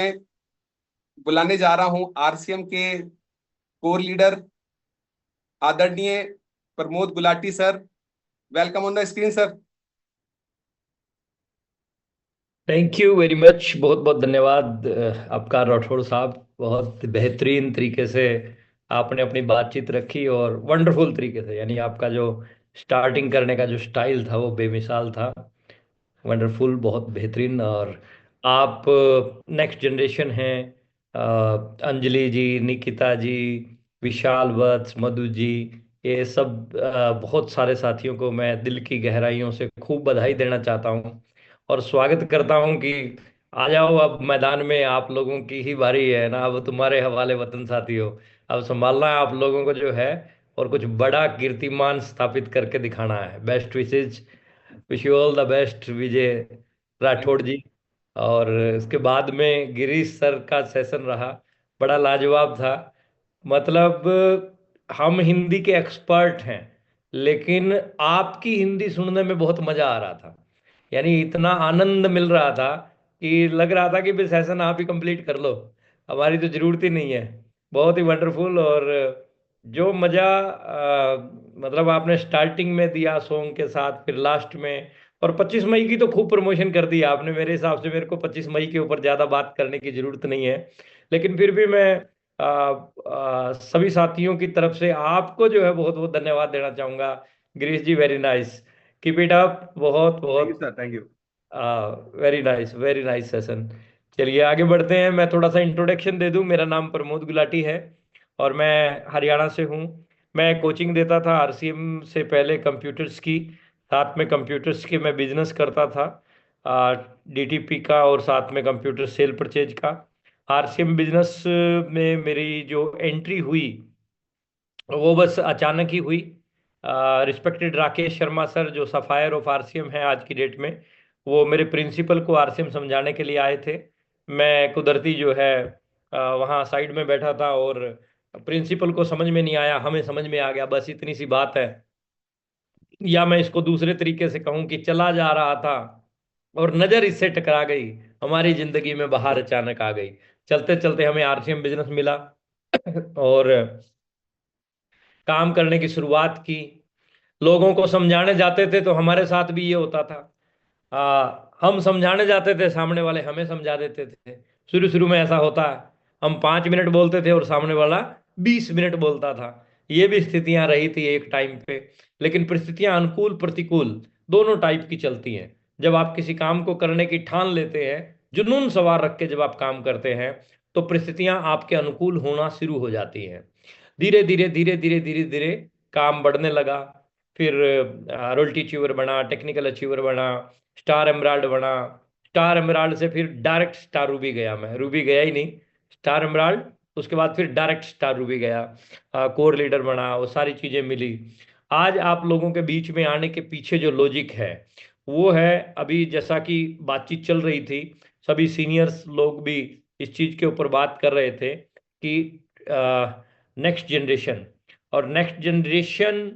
मैं बुलाने जा रहा हूं आरसीएम के कोर लीडर आदरणीय Pramod Gulati sir. Welcome on the screen sir. Thank you very much. बहुत बहुत धन्यवाद आपका राठौड़ साहब। बहुत बेहतरीन तरीके से आपने अपनी बातचीत रखी और वंडरफुल तरीके से, यानी आपका जो स्टार्टिंग करने का जो स्टाइल था वो बेमिसाल था। वंडरफुल, बहुत बेहतरीन। और आप नेक्स्ट जनरेशन हैं। अंजलि जी, निकिता जी, विशाल वत्स, मधु जी, ये सब बहुत सारे साथियों को मैं दिल की गहराइयों से खूब बधाई देना चाहता हूँ और स्वागत करता हूँ कि आ जाओ, अब मैदान में आप लोगों की ही बारी है ना। अब तुम्हारे हवाले वतन साथियों, अब संभालना है आप लोगों को जो है, और कुछ बड़ा कीर्तिमान स्थापित करके दिखाना है। Best wishes, wish you all the best Vijay thank Rathore you. जी। और इसके बाद में गिरीश सर का सेशन रहा, बड़ा लाजवाब था। मतलब हम हिंदी के एक्सपर्ट हैं, लेकिन आपकी हिंदी सुनने में बहुत मजा आ रहा था। यानी इतना आनंद मिल रहा था कि लग रहा था कि बस सेशन आप ही कंप्लीट कर लो, हमारी तो जरूरत ही नहीं है। बहुत ही वंडरफुल। और जो मजा मतलब आपने स्टार्टिंग में दिया सॉन्ग के साथ, फिर लास्ट में, और 25 मई की तो खूब प्रमोशन कर दी आपने। मेरे हिसाब से मेरे को 25 मई के ऊपर ज़्यादा बात करने की जरूरत नहीं है, लेकिन फिर भी मैं सभी साथियों की तरफ से आपको जो है बहुत बहुत धन्यवाद देना चाहूँगा। Girish ji, very nice, keep it up. बहुत थैंक यू बहुत sir. Thank you. Very nice session. चलिए आगे बढ़ते हैं। मैं थोड़ा सा इंट्रोडक्शन दे दूं। मेरा नाम प्रमोद गुलाटी है और मैं हरियाणा से हूं। मैं कोचिंग देता था आरसीएम से पहले कंप्यूटर्स की, साथ में कंप्यूटर्स के मैं बिजनेस करता था, डीटीपी का, और साथ में कंप्यूटर सेल परचेज का। आरसीएम बिजनेस में मेरी जो एंट्री हुई वो बस अचानक ही हुई। रिस्पेक्टेड राकेश शर्मा सर, जो सफायर ऑफ आरसीएम है आज की डेट में, वो मेरे प्रिंसिपल को आरसीएम समझाने के लिए आए थे। मैं कुदरती जो है वहाँ साइड में बैठा था, और प्रिंसिपल को समझ में नहीं आया, हमें समझ में आ गया, बस इतनी सी बात है। या मैं इसको दूसरे तरीके से कहूँ कि चला जा रहा था और नजर इससे टकरा गई, हमारी जिंदगी में बाहर अचानक आ गई। चलते चलते हमें आरसीएम बिजनेस मिला और काम करने की शुरुआत की। लोगों को समझाने जाते थे तो हमारे साथ भी ये होता था। हम समझाने जाते थे, सामने वाले हमें समझा देते थे। शुरू शुरू में ऐसा होता है, हम 5 मिनट बोलते थे और सामने वाला 20 मिनट बोलता था। ये भी स्थितियां रही थी एक टाइम पे। लेकिन परिस्थितियां अनुकूल प्रतिकूल दोनों टाइप की चलती हैं। जब आप किसी काम को करने की ठान लेते हैं, जुनून सवार रख के जब आप काम करते हैं, तो परिस्थितियां आपके अनुकूल होना शुरू हो जाती हैं। धीरे धीरे धीरे धीरे धीरे धीरे काम बढ़ने लगा। फिर रॉयल्टी अचीवर बना, टेक्निकल अचीवर बना, स्टार एमराल्ड बना। स्टार एमराल्ड से फिर डायरेक्ट स्टार रूबी गया। मैं रूबी गया ही नहीं, स्टार एमराल्ड, उसके बाद फिर डायरेक्ट स्टार रूबी गया। कोर लीडर बना, वो सारी चीज़ें मिली। आज आप लोगों के बीच में आने के पीछे जो लॉजिक है वो है, अभी जैसा कि बातचीत चल रही थी, सभी सीनियर्स लोग भी इस चीज़ के ऊपर बात कर रहे थे कि नेक्स्ट जनरेशन, और नेक्स्ट जनरेशन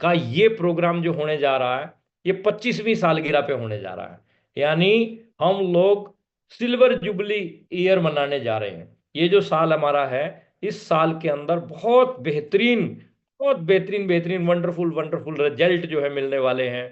का ये प्रोग्राम जो होने जा रहा है, ये 25वीं सालगिरह पे होने जा रहा है। यानी हम लोग सिल्वर जुबली ईयर मनाने जा रहे हैं। ये जो साल हमारा है, इस साल के अंदर बहुत बेहतरीन बेहतरीन वंडरफुल वंडरफुल रिजल्ट जो है मिलने वाले हैं।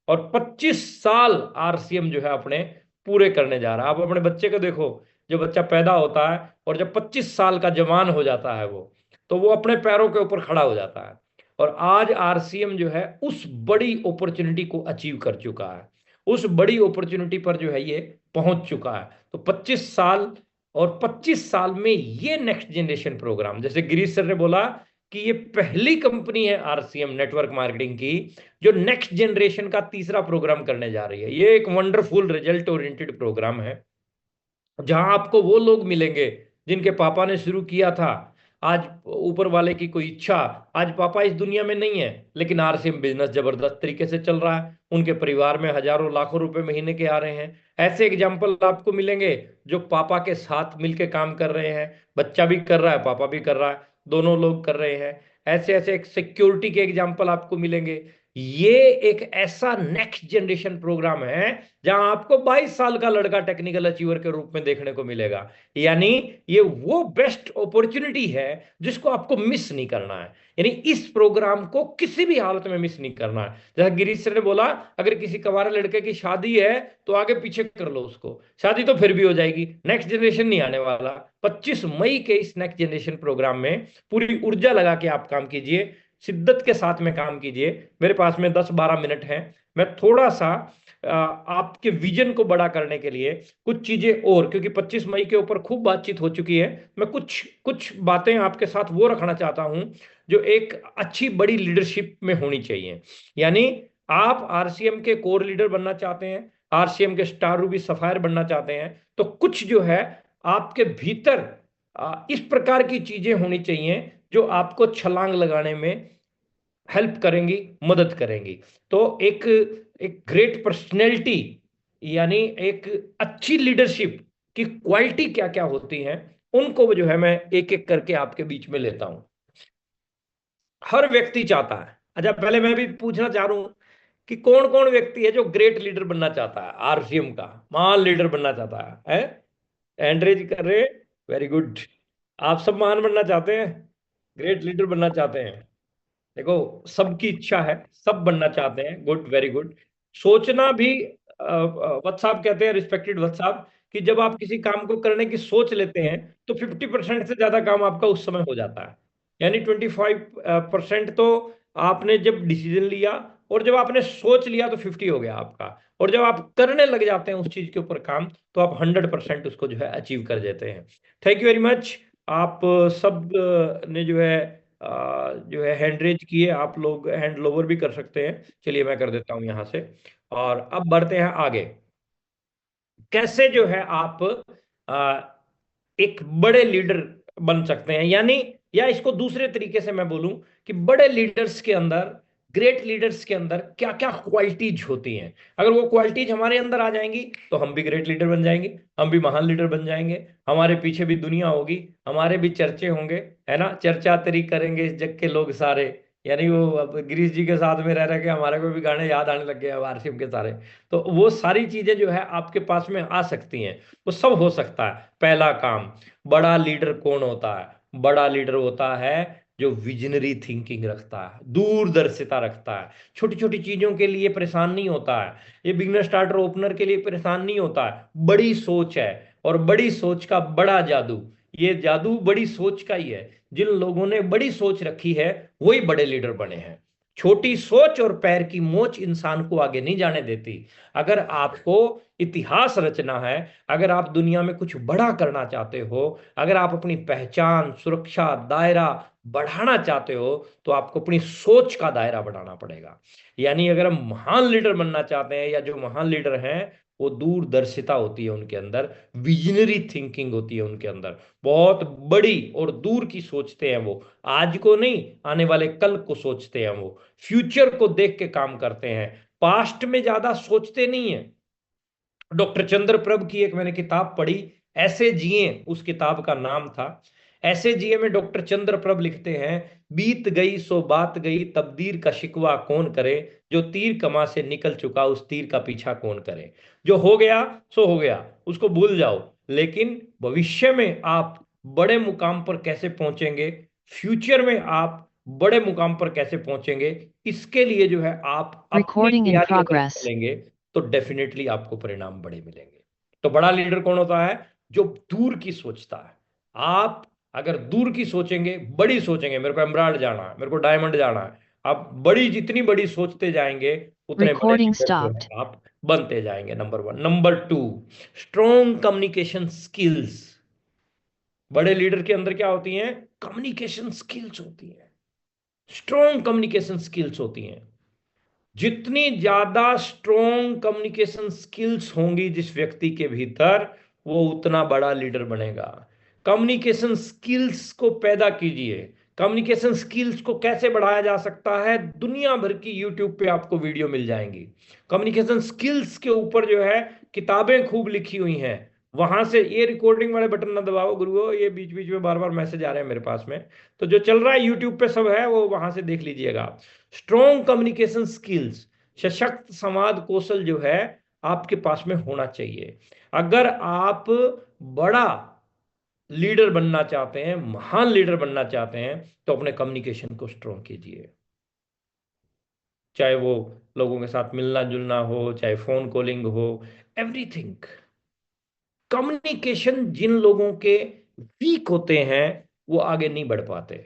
और 25 साल आरसीएम जो है अपने पूरे करने जा रहा है। आप अपने बच्चे को देखो, जो बच्चा पैदा होता है और जब 25 साल का जवान हो जाता है वो, तो वो अपने पैरों के ऊपर खड़ा हो जाता है। और आज आरसीएम जो है उस बड़ी अपॉर्चुनिटी को अचीव कर चुका है, उस बड़ी अपॉर्चुनिटी पर जो है ये पहुंच चुका है। तो 25 साल, और 25 साल में ये नेक्स्ट जनरेशन प्रोग्राम, जैसे गिरीश सर ने बोला कि ये पहली कंपनी है आरसीएम नेटवर्क मार्केटिंग की जो नेक्स्ट जनरेशन का तीसरा प्रोग्राम करने जा रही है। ये एक वंडरफुल रिजल्ट ओरिएंटेड प्रोग्राम है, जहां आपको वो लोग मिलेंगे जिनके पापा ने शुरू किया था। आज ऊपर वाले की कोई इच्छा, आज पापा इस दुनिया में नहीं है, लेकिन आरसीएम बिजनेस जबरदस्त तरीके से चल रहा है। उनके परिवार में हजारों लाखों रुपए महीने के आ रहे हैं। ऐसे एग्जाम्पल आपको मिलेंगे जो पापा के साथ मिलके काम कर रहे हैं, बच्चा भी कर रहा है, पापा भी कर रहा है, दोनों लोग कर रहे हैं। ऐसे ऐसे एक सिक्योरिटी के एग्जाम्पल आपको मिलेंगे ये एक ऐसा नेक्स्ट जनरेशन प्रोग्राम है जहां आपको 22 साल का लड़का टेक्निकल अचीवर के रूप में देखने को मिलेगा। यानी ये वो बेस्ट अपॉर्चुनिटी है जिसको आपको मिस नहीं करना है। यानी इस प्रोग्राम को किसी भी हालत में मिस नहीं करना है। जैसा गिरीश सर ने बोला, अगर किसी कवारे लड़के की शादी है तो आगे पीछे कर लो उसको, शादी तो फिर भी हो जाएगी, नेक्स्ट जनरेशन नहीं आने वाला। 25 मई के इस नेक्स्ट जनरेशन प्रोग्राम में पूरी ऊर्जा लगा के आप काम कीजिए, शिद्दत के साथ में काम कीजिए। मेरे पास में 10-12 मिनट हैं, मैं थोड़ा सा आपके विजन को बड़ा करने के लिए कुछ चीजें, और क्योंकि 25 मई के ऊपर खूब बातचीत हो चुकी है, मैं कुछ कुछ बातें आपके साथ वो रखना चाहता हूं जो एक अच्छी बड़ी लीडरशिप में होनी चाहिए। यानी आप आरसीएम के कोर लीडर बनना चाहते हैं, आरसीएम के स्टार रूबी सफायर बनना चाहते हैं, तो कुछ जो है आपके भीतर इस प्रकार की चीजें होनी चाहिए जो आपको छलांग लगाने में हेल्प करेंगी, मदद करेंगी। तो एक एक ग्रेट पर्सनैलिटी, यानी एक अच्छी लीडरशिप की क्वालिटी क्या क्या होती हैं, उनको जो है मैं एक एक करके आपके बीच में लेता हूं। हर व्यक्ति चाहता है, अच्छा पहले मैं भी पूछना चाह रहा हूं कि कौन कौन व्यक्ति है जो ग्रेट लीडर बनना चाहता है, आरसीएम का महान लीडर बनना चाहता है? एंड्रेज कर रहे, वेरी गुड। आप सब महान बनना चाहते हैं, ग्रेट लीडर बनना चाहते हैं? देखो, सबकी इच्छा है, सब बनना चाहते हैं, गुड, वेरी गुड। सोचना भी, वत्स साहब कहते हैं, रिस्पेक्टेड वत्स साहब, कि जब आप किसी काम को करने की सोच लेते हैं तो 50% से ज्यादा काम आपका उस समय हो जाता है। यानी 25% तो आपने जब डिसीजन लिया, और जब आपने सोच लिया तो 50 हो गया आपका। और जब आप करने लग जाते हैं उस चीज के ऊपर काम, तो आप 100% उसको जो है अचीव कर देते हैं। Thank you very much. आप सब ने जो है हैंड रेज किए, आप लोग हैंड लोवर भी कर सकते हैं। चलिए मैं कर देता हूं यहां से, और अब बढ़ते हैं आगे। कैसे जो है आप आ, एक बड़े लीडर बन सकते हैं, यानी, या इसको दूसरे तरीके से मैं बोलूं कि बड़े लीडर्स के अंदर, ग्रेट लीडर्स के अंदर क्या क्या क्वालिटीज होती हैं। अगर वो क्वालिटीज हमारे अंदर आ जाएंगी तो हम भी ग्रेट लीडर बन जाएंगे, हम भी महान लीडर बन जाएंगे। हमारे पीछे भी दुनिया होगी, हमारे भी चर्चे होंगे, है ना, चर्चा तेरी करेंगे इस जग के लोग सारे। यानी वो अब गिरीश जी के साथ में रह रहे के हमारे को भी गाने याद आने लग गए अब आरसीएम के सारे। तो वो सारी चीजें जो है आपके पास में आ सकती हैं, वो सब हो सकता है। पहला काम, बड़ा लीडर कौन होता है? बड़ा लीडर होता है जो विजनरी थिंकिंग रखता है, दूरदर्शिता रखता है, छोटी छोटी चीजों के लिए परेशान नहीं होता है, ये बिगनर स्टार्टर ओपनर के लिए परेशान नहीं होता है। बड़ी सोच है, और बड़ी सोच का बड़ा जादू, ये जादू बड़ी सोच का ही है। जिन लोगों ने बड़ी सोच रखी है वही बड़े लीडर बने हैं। छोटी सोच और पैर की मोच इंसान को आगे नहीं जाने देती। अगर आपको इतिहास रचना है, अगर आप दुनिया में कुछ बड़ा करना चाहते हो, अगर आप अपनी पहचान, सुरक्षा, दायरा बढ़ाना चाहते हो, तो आपको अपनी सोच का दायरा बढ़ाना पड़ेगा। यानी अगर हम महान लीडर बनना चाहते हैं, या जो महान लीडर हैं, वो दूरदर्शिता होती है उनके अंदर, विजनरी थिंकिंग होती है उनके अंदर, बहुत बड़ी और दूर की सोचते हैं वो। आज को नहीं, आने वाले कल को सोचते हैं वो, फ्यूचर को देख के काम करते हैं, पास्ट में ज्यादा सोचते नहीं है। डॉक्टर चंद्र प्रभ की एक मैंने किताब पढ़ी, ऐसे जिए, उस किताब का नाम था ऐसे जिए, में डॉक्टर चंद्र प्रभ लिखते हैं, बीत गई सो बात गई, तकदीर का शिकवा कौन करे, जो तीर कमा से निकल चुका उस तीर का पीछा कौन करे। जो हो गया सो हो गया, उसको भूल जाओ, लेकिन भविष्य में आप बड़े मुकाम पर कैसे पहुंचेंगे, फ्यूचर में आप बड़े मुकाम पर कैसे पहुंचेंगे, इसके लिए जो है आप अपनी Recording in तैयारी अगर progress. करेंगे तो डेफिनेटली आपको परिणाम बड़े मिलेंगे। तो बड़ा लीडर कौन होता है? जो दूर की सोचता है। आप अगर दूर की सोचेंगे, बड़ी सोचेंगे, मेरे को एमराल्ड जाना है, मेरे को डायमंड जाना है, आप बड़ी, जितनी बड़ी सोचते जाएंगे उतने बड़े Recording लीडर जो stopped. है आप बनते जाएंगे। Number 1। Number 2, strong communication skills. बड़े लीडर के अंदर क्या होती हैं? कम्युनिकेशन स्किल्स होती हैं, स्ट्रॉन्ग कम्युनिकेशन स्किल्स होती हैं। जितनी ज्यादा स्ट्रॉन्ग कम्युनिकेशन स्किल्स होंगी जिस व्यक्ति के भीतर, वो उतना बड़ा लीडर बनेगा। कम्युनिकेशन स्किल्स को पैदा कीजिए। कम्युनिकेशन स्किल्स को कैसे बढ़ाया जा सकता है? दुनिया भर की यूट्यूब पे आपको वीडियो मिल जाएंगी। कम्युनिकेशन स्किल्स के ऊपर जो है किताबें खूब लिखी हुई हैं। वहां से ये रिकॉर्डिंग वाले बटन ना दबाओ गुरुओ, ये बीच बीच में बार बार मैसेज आ रहे हैं मेरे पास में। तो जो चल रहा है यूट्यूब पे सब है, वो वहां से देख लीजिएगा। स्ट्रॉन्ग कम्युनिकेशन स्किल्स, सशक्त संवाद कौशल जो है आपके पास में होना चाहिए। अगर आप बड़ा लीडर बनना चाहते हैं, महान लीडर बनना चाहते हैं, तो अपने कम्युनिकेशन को स्ट्रॉन्ग कीजिए। चाहे वो लोगों के साथ मिलना जुलना हो, चाहे फोन कॉलिंग हो, एवरीथिंग। कम्युनिकेशन जिन लोगों के वीक होते हैं वो आगे नहीं बढ़ पाते।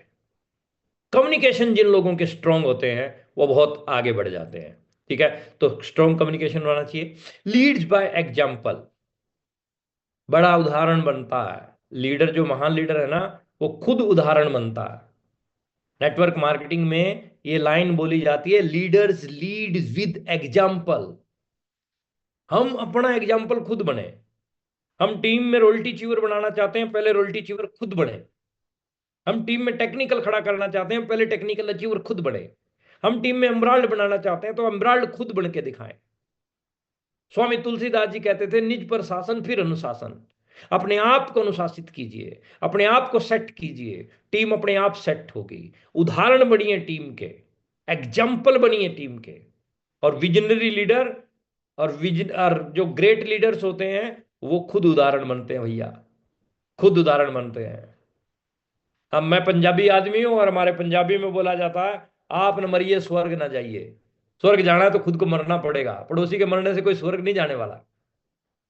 कम्युनिकेशन जिन लोगों के स्ट्रांग होते हैं वो बहुत आगे बढ़ जाते हैं। ठीक है, तो स्ट्रांग कम्युनिकेशन होना चाहिए। लीड्स बाय एग्जाम्पल, बड़ा उदाहरण बनता है। लीडर जो महान लीडर है ना, वो खुद उदाहरण बनता है। नेटवर्क मार्केटिंग में ये लाइन बोली जाती है, लीडर्स लीड विद एग्जाम्पल। हम अपना एग्जाम्पल खुद बने। हम टीम में रोल्टी चीवर बनाना चाहते हैं, पहले रोल्टी चीवर खुद बने। हम टीम में टेक्निकल खड़ा करना चाहते हैं, पहले टेक्निकल अचीवर खुद बने। हम टीम में एम्ब्राल्ड बनाना चाहते हैं, तो एम्ब्राल्ड खुद बन के दिखाएं। स्वामी तुलसीदास जी कहते थे, निज पर शासन फिर अनुशासन। अपने आप को अनुशासित कीजिए, अपने आप को सेट कीजिए, टीम अपने आप सेट होगी। उदाहरण बनिए टीम के, एग्जाम्पल बनिए टीम के। और विजनरी लीडर और जो ग्रेट लीडर्स होते हैं वो खुद उदाहरण बनते हैं भैया, खुद उदाहरण बनते हैं। हम मैं पंजाबी आदमी हूं और हमारे पंजाबी में बोला जाता है, आप न मरिए स्वर्ग ना जाइए। स्वर्ग जाना है तो खुद को मरना पड़ेगा, पड़ोसी के मरने से कोई स्वर्ग नहीं जाने वाला।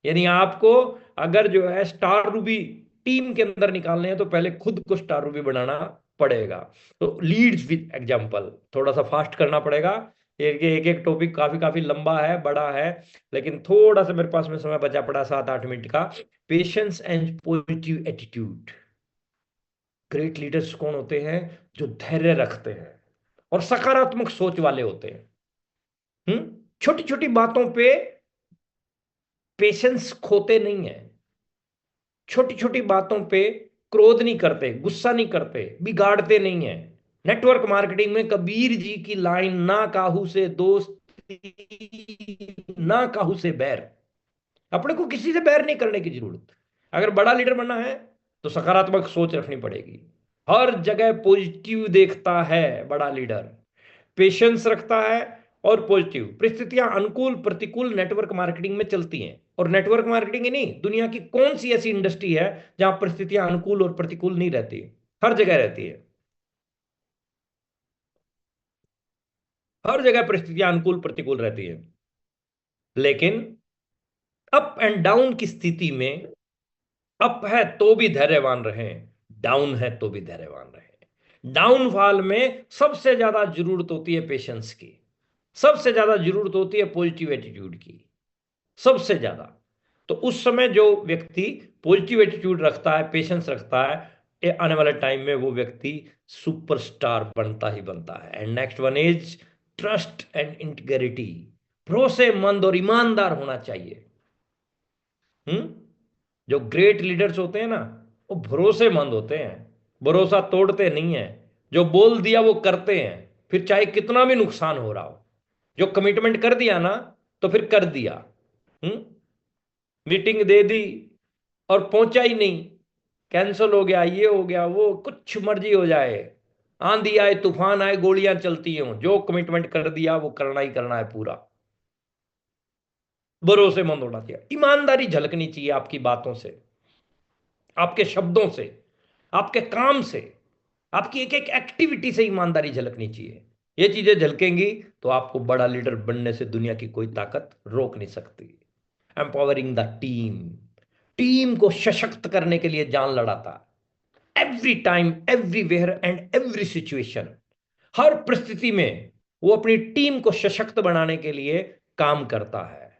यानी आपको अगर जो है स्टार रूबी टीम के अंदर निकालने हैं तो पहले खुद को स्टार रूबी बनाना पड़ेगा। तो लीड्स विद एग्जांपल, थोड़ा सा फास्ट करना पड़ेगा। एक एक एक टॉपिक काफी काफी लंबा है, बड़ा है, लेकिन थोड़ा सा मेरे पास में समय बचा पड़ा 7-8 मिनट का। Patience and positive attitude. Great leaders कौन होते हैं? जो धैर्य रखते हैं और सकारात्मक सोच वाले होते हैं। छोटी छोटी बातों पे पेशेंस खोते नहीं है। छोटी छोटी बातों पे क्रोध नहीं करते, गुस्सा नहीं करते, बिगाड़ते नहीं है। नेटवर्क मार्केटिंग में कबीर जी की लाइन, ना काहू से दोस्ती ना काहू से बैर। अपने को किसी से बैर नहीं करने की जरूरत। अगर बड़ा लीडर बनना है तो सकारात्मक सोच रखनी पड़ेगी। हर जगह पॉजिटिव देखता है बड़ा लीडर, पेशेंस रखता है। और पॉजिटिव परिस्थितियां अनुकूल प्रतिकूल नेटवर्क मार्केटिंग में चलती हैं। और नेटवर्क मार्केटिंग ही नहीं, दुनिया की कौन सी ऐसी इंडस्ट्री है जहां परिस्थितियां अनुकूल और प्रतिकूल नहीं रहती? हर जगह रहती है। हर जगह परिस्थितियां अनुकूल प्रतिकूल रहती है। लेकिन अप एंड डाउन की स्थिति में, अप है तो भी धैर्यवान रहे, डाउन है तो भी धैर्यवान रहे। डाउनफॉल में सबसे ज्यादा जरूरत होती है पेशेंस की, सबसे ज्यादा जरूरत होती है पॉजिटिव एटीट्यूड की, सबसे ज्यादा। तो उस समय जो व्यक्ति पॉजिटिव एटीट्यूड रखता है, पेशेंस रखता है, आने वाले टाइम में वो व्यक्ति सुपरस्टार बनता ही बनता है। And next one is trust and integrity. भरोसेमंद और ईमानदार होना चाहिए। जो ग्रेट लीडर्स होते हैं ना, वो भरोसेमंद होते हैं, भरोसा तोड़ते नहीं है। जो बोल दिया वो करते हैं, फिर चाहे कितना भी नुकसान हो रहा हो। जो कमिटमेंट कर दिया ना, तो फिर कर दिया। मीटिंग दे दी और पहुंचा ही नहीं, कैंसिल हो गया, ये हो गया, वो कुछ मर्जी हो जाए, आंधी आए तूफान आए गोलियां चलती हों, जो कमिटमेंट कर दिया वो करना ही करना है पूरा। भरोसेमंद होना चाहिए, ईमानदारी झलकनी चाहिए आपकी बातों से, आपके शब्दों से, आपके काम से, आपकी एक एक एक्टिविटी से ईमानदारी झलकनी चाहिए। ये चीजें झलकेंगी तो आपको बड़ा लीडर बनने से दुनिया की कोई ताकत रोक नहीं सकती। एम्पावरिंग द टीम, टीम को सशक्त करने के लिए जान लड़ाता, every time everywhere and every situation. हर परिस्थिति में वो अपनी टीम को सशक्त बनाने के लिए काम करता है।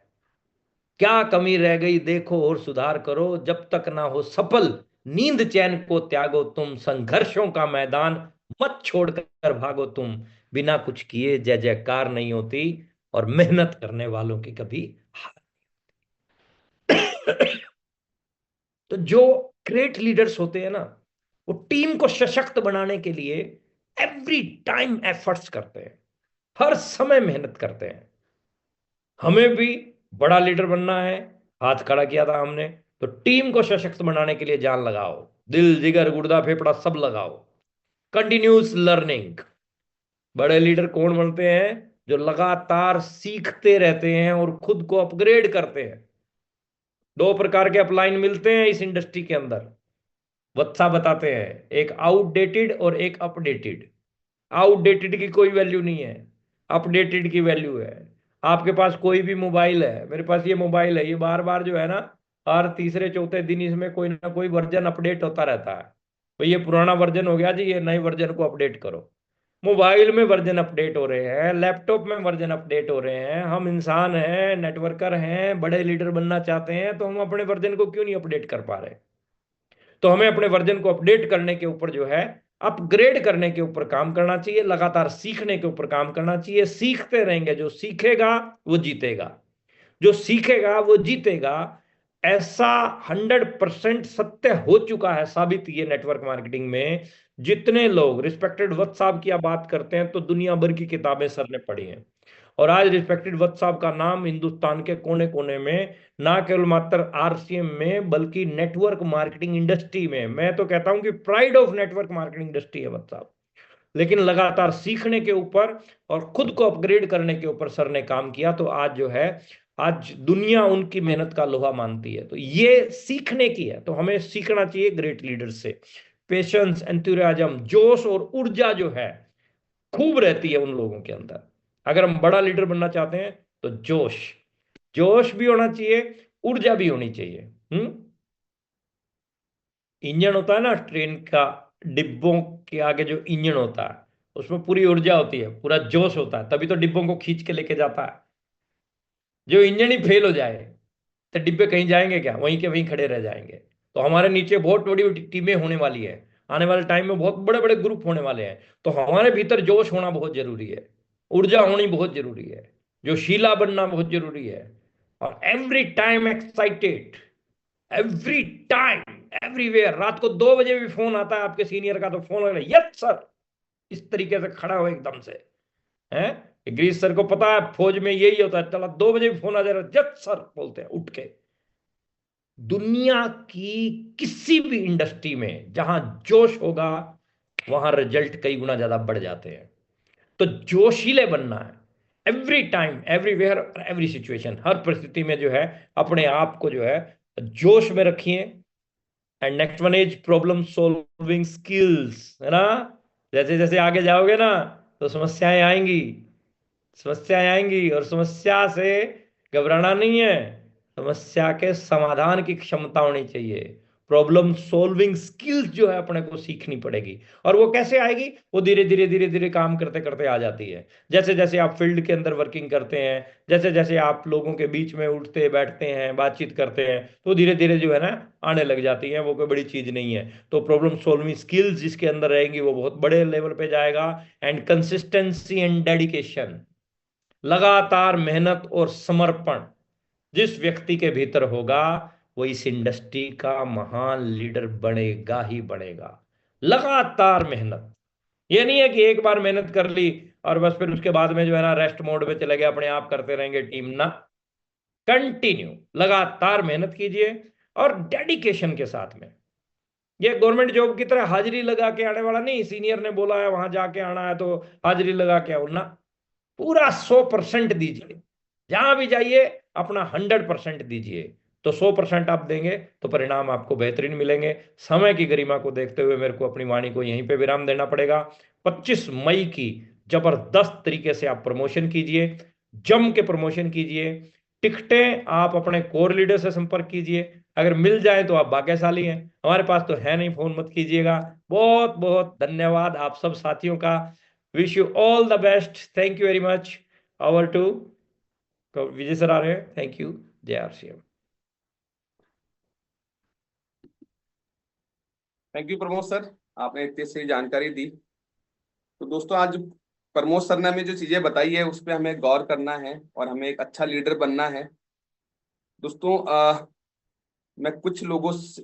क्या कमी रह गई देखो और सुधार करो, जब तक ना हो सफल नींद चैन को त्यागो तुम, संघर्षों का मैदान मत छोड़कर भागो तुम। बिना कुछ किए जय जयकार नहीं होती, और मेहनत करने वालों की कभी हार। तो जो ग्रेट लीडर्स होते हैं ना, वो टीम को सशक्त बनाने के लिए एवरी टाइम एफर्ट्स करते हैं, हर समय मेहनत करते हैं। हमें भी बड़ा लीडर बनना है, हाथ खड़ा किया था हमने, तो टीम को सशक्त बनाने के लिए जान लगाओ, दिल जिगर गुर्दा फेफड़ा सब लगाओ। Continuous learning. बड़े लीडर कौन बनते हैं? जो लगातार सीखते रहते हैं और खुद को अपग्रेड करते हैं। दो प्रकार के अपलाइन मिलते हैं इस इंडस्ट्री के अंदर, वत्सा बताते हैं, एक आउटडेटेड और एक अपडेटेड। आउटडेटेड की कोई वैल्यू नहीं है, अपडेटेड की वैल्यू है। आपके पास कोई भी मोबाइल है, मेरे पास ये मोबाइल है, ये बार बार जो है ना, हर तीसरे चौथे दिन इसमें कोई ना कोई वर्जन अपडेट होता रहता है। तो ये पुराना वर्जन हो गया जी, ये नए वर्जन को अपडेट करो। मोबाइल में वर्जन अपडेट हो रहे हैं, लैपटॉप में वर्जन अपडेट हो रहे हैं। हम इंसान हैं, नेटवर्कर हैं, बड़े लीडर बनना चाहते हैं, तो हम अपने वर्जन को क्यों नहीं अपडेट कर पा रहे? तो हमें अपने वर्जन को अपडेट करने के ऊपर जो है, अपग्रेड करने के ऊपर काम करना चाहिए, लगातार सीखने के ऊपर काम करना चाहिए। सीखते रहेंगे, जो सीखेगा वो जीतेगा, जो सीखेगा वो जीतेगा। ऐसा 100% सत्य हो चुका है साबित ये नेटवर्क मार्केटिंग में। जितने लोग रिस्पेक्टेड वत्स साहब की आप बात करते हैं तो दुनिया भर की किताबें सर ने पढ़ी हैं, और आज रिस्पेक्टेड वत्स साहब का नाम हिंदुस्तान के कोने कोने में, ना केवल मात्र आरसीएम में बल्कि नेटवर्क मार्केटिंग इंडस्ट्री में, मैं तो कहता हूं कि pride of network marketing industry है वत्स साहब। लेकिन लगातार सीखने के ऊपर और खुद को अपग्रेड करने के ऊपर सर ने काम किया, तो आज जो है, आज दुनिया उनकी मेहनत का लोहा मानती है। तो ये सीखने की है, तो हमें सीखना चाहिए ग्रेट लीडर से। पेशेंस, एंथुसियाज्म, जोश और ऊर्जा जो है खूब रहती है उन लोगों के अंदर। अगर हम बड़ा लीडर बनना चाहते हैं तो जोश, जोश भी होना चाहिए, ऊर्जा भी होनी चाहिए। इंजन होता है ना ट्रेन का, डिब्बों के आगे जो इंजन होता है उसमें पूरी ऊर्जा होती है, पूरा जोश होता है, तभी तो डिब्बों को खींच के लेके जाता है। जो इंजन ही फेल हो जाए तो डिब्बे कहीं जाएंगे क्या? वहीं के वहीं खड़े रह जाएंगे। तो हमारे नीचे बहुत बड़ी बड़ी टीमें होने वाली है, आने वाले टाइम में बहुत बड़े बड़े ग्रुप होने वाले हैं। तो हमारे भीतर जोश होना बहुत जरूरी है, ऊर्जा होनी बहुत जरूरी है, जोशीला बनना बहुत जरूरी है। और every time excited, every time, everywhere. रात को 2 बजे भी फोन आता है आपके सीनियर का तो फोन लग रहा है, यस सर, इस तरीके से खड़ा हो एकदम से है। गिरीश सर को पता है फौज में यही होता है, चला 2 बजे भी फोन आ जाएगा, यस सर बोलते हैं उठ के। दुनिया की किसी भी इंडस्ट्री में जहां जोश होगा वहां रिजल्ट कई गुना ज्यादा बढ़ जाते हैं। तो जोशीले बनना है, every time, everywhere, every situation, हर परिस्थिति में जो है अपने आप को जो है जोश में रखिए। And next one is problem solving skills, है ना। जैसे जैसे आगे जाओगे ना तो समस्याएं आएंगी, समस्याएं आएंगी, और समस्या से घबराना नहीं है, समस्या के समाधान की क्षमता होनी चाहिए। प्रॉब्लम सॉल्विंग स्किल्स जो है अपने को सीखनी पड़ेगी। और वो कैसे आएगी? वो धीरे धीरे धीरे धीरे काम करते करते आ जाती है। जैसे जैसे आप फील्ड के अंदर वर्किंग करते हैं, जैसे जैसे आप लोगों के बीच में उठते बैठते हैं, बातचीत करते हैं, तो धीरे धीरे जो है ना आने लग जाती है। वो कोई बड़ी चीज नहीं है। तो प्रॉब्लम सॉल्विंग स्किल्स जिसके अंदर रहेंगी वो बहुत बड़े लेवल पे जाएगा। एंड कंसिस्टेंसी एंड डेडिकेशन, लगातार मेहनत और समर्पण जिस व्यक्ति के भीतर होगा वो इस इंडस्ट्री का महान लीडर बनेगा ही बनेगा। लगातार मेहनत, ये नहीं है कि एक बार मेहनत कर ली और बस फिर उसके बाद में जो है ना रेस्ट मोड में चले गए, अपने आप करते रहेंगे टीम ना। कंटिन्यू लगातार मेहनत कीजिए और डेडिकेशन के साथ में। ये गवर्नमेंट जॉब की तरह हाजिरी लगा के आने वाला नहीं, सीनियर ने बोला है वहां जाके आना है तो हाजिरी लगा के आओ ना। पूरा 100% दीजिए, जहां भी जाइए अपना 100% दीजिए। तो 100% आप देंगे तो परिणाम आपको बेहतरीन मिलेंगे। समय की गरिमा को देखते हुए मेरे को अपनी वाणी को यहीं पे विराम देना पड़ेगा। 25 मई की जबरदस्त तरीके से आप प्रमोशन कीजिए, जम के प्रमोशन कीजिए। टिकटें आप अपने कोर लीडर से संपर्क कीजिए, अगर मिल जाए तो आप भाग्यशाली हैं, हमारे पास तो है नहीं, फोन मत कीजिएगा। बहुत बहुत धन्यवाद आप सब साथियों का। Wish you all the best, thank you very much. Over to Vijay sir आ रहे हैं, थैंक यू। जय RCM. Thank you Pramod sir, आपने इतनी सही जानकारी दी। तो दोस्तों आज प्रमोद सर ने हमें जो चीजें बताई है उस पर हमें गौर करना है और हमें एक अच्छा लीडर बनना है। दोस्तों मैं कुछ लोगों से,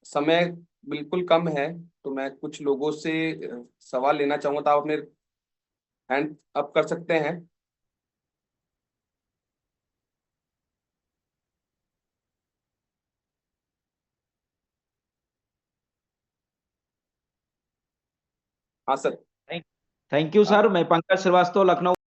समय बिल्कुल कम है, तो मैं कुछ लोगों से सवाल लेना चाहूंगा, तो आप अपने हैंड अप कर सकते हैं। हाँ सर। Thank you sir. मैं पंकज श्रीवास्तव, लखनऊ।